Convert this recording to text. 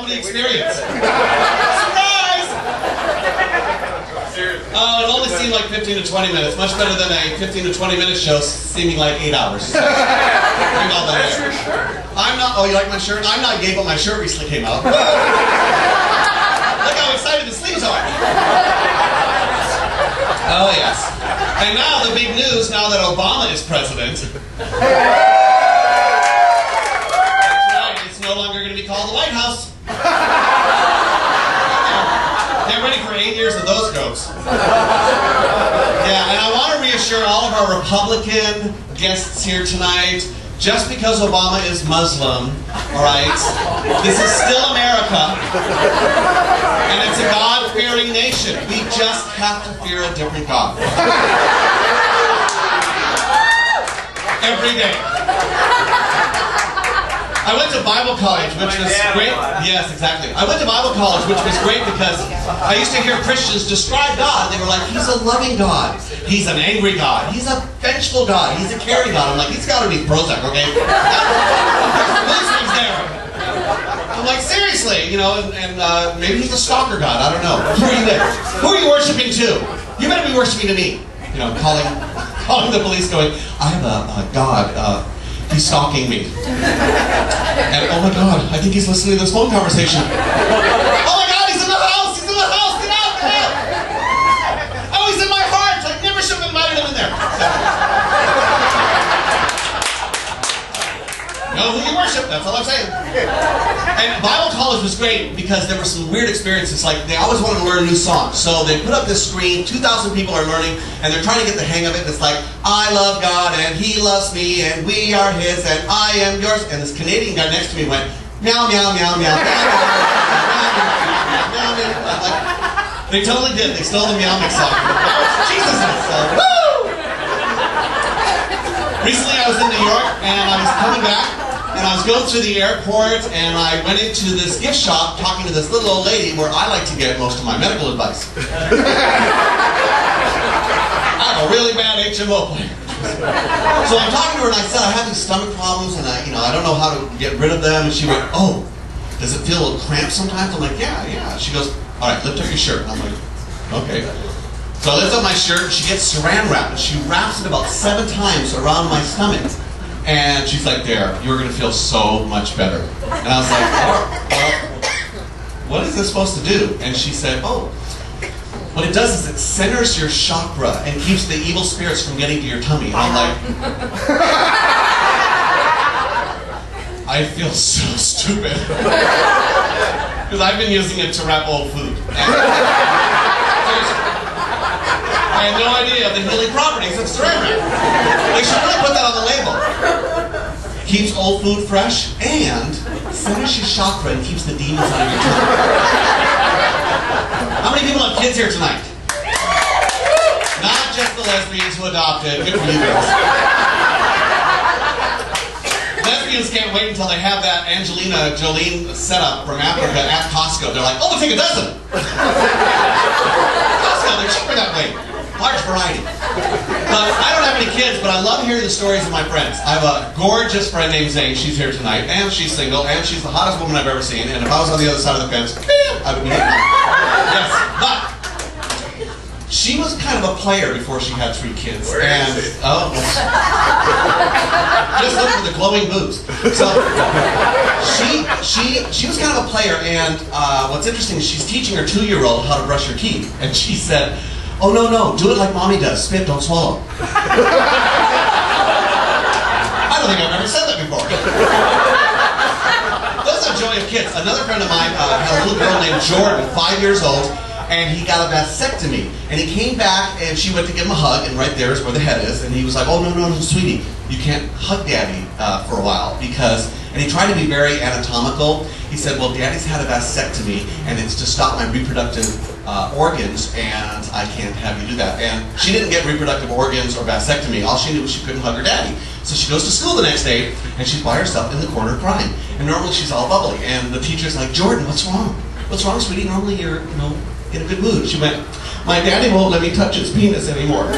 comedy experience. Surprise! Oh, it only seemed like 15 to 20 minutes. Much better than a 15 to 20 minute show seeming like 8 hours. That's your shirt. I'm not, oh, you like my shirt? I'm not gay, but my shirt recently came out. Look how excited the sleeves are. Oh, yes. And now the big news, now that Obama is president. That's right, it's no longer going to be called the White House. Get ready for 8 years of those goats. Yeah, and I want to reassure all of our Republican guests here tonight, just because Obama is Muslim, all right, this is still America, and it's a God-fearing nation. We just have to fear a different God. Every day. I went to Bible college, which was great. Yes, exactly. I went to Bible college, which was great because I used to hear Christians describe God. They were like, he's a loving God. He's an angry God. He's a vengeful God. He's a caring God. I'm like, he's got to be Prozac, okay? Muslims there. I'm like, seriously, you know, and maybe he's a stalker God. I don't know. Who are you there? Who are you worshiping to? You better be worshiping to me. You know, calling the police going, I have a God. He's stalking me. And oh my God, I think he's listening to this phone conversation. Oh my God, he's in the house! He's in the house! Get out! Get out! Oh, he's in my heart! I never should have invited him in there. Know who you worship, that's all I'm saying. And Bible college was great because there were some weird experiences. Like, they always wanted to learn new songs. So they put up this screen, 2,000 people are learning, and they're trying to get the hang of it. It's like, I love God, and He loves me, and we are His, and I am yours. And this Canadian guy next to me went, meow, meow, meow, meow, meow, meow, meow, meow, meow. Like, they totally did. They stole the meow mix song. Jesus, so, woo! Recently I was in New York, and I was coming back, and I was going through the airport, and I went into this gift shop talking to this little old lady where I like to get most of my medical advice. I have a really bad HMO plan. So I'm talking to her, and I said I have these stomach problems, and I don't know how to get rid of them. And she went, oh, does it feel a little cramped sometimes? I'm like, yeah. She goes, all right, lift up your shirt. And I'm like, okay. So I lift up my shirt, and she gets saran wrap, and she wraps it about 7 times around my stomach. And she's like, there, you're going to feel so much better. And I was like, oh, well, what is this supposed to do? And she said, oh, what it does is it centers your chakra and keeps the evil spirits from getting to your tummy. And I'm like, I feel so stupid. Because I've been using it to wrap old food. I had no idea of the healing properties of saran wrap. They should really put that on the label. Keeps old food fresh and centers your chakra and keeps the demons out of your tongue. How many people have kids here tonight? Not just the lesbians who adopted. Good for you guys. Lesbians can't wait until they have that Angelina Jolie setup from Africa at Costco. They're like, oh, we'll take a dozen. Costco, they're cheaper that way. Large variety. But I don't have any kids, but I love hearing the stories of my friends. I have a gorgeous friend named Zane. She's here tonight, and she's single, and she's the hottest woman I've ever seen. And if I was on the other side of the fence, I would be hitting her. Yes, but she was kind of a player before she had 3 kids. And oh, just look for the glowing boobs. So she was kind of a player, and what's interesting is she's teaching her 2-year-old how to brush her teeth, and she said, oh, no, do it like mommy does. Spit, don't swallow. I don't think I've ever said that before. That's the joy of kids. Another friend of mine had a little girl named Jordan, 5 years old, and he got a vasectomy. And he came back, and she went to give him a hug, and right there is where the head is. And he was like, oh, no, sweetie, you can't hug Daddy for a while because... And he tried to be very anatomical. He said, well, Daddy's had a vasectomy, and it's to stop my reproductive organs, and I can't have you do that. And she didn't get reproductive organs or vasectomy. All she knew was she couldn't hug her daddy. So she goes to school the next day, and she's by herself in the corner crying. And normally she's all bubbly. And the teacher's like, Jordan, what's wrong? What's wrong, sweetie? Normally you're, in a good mood. She went, my daddy won't let me touch his penis anymore.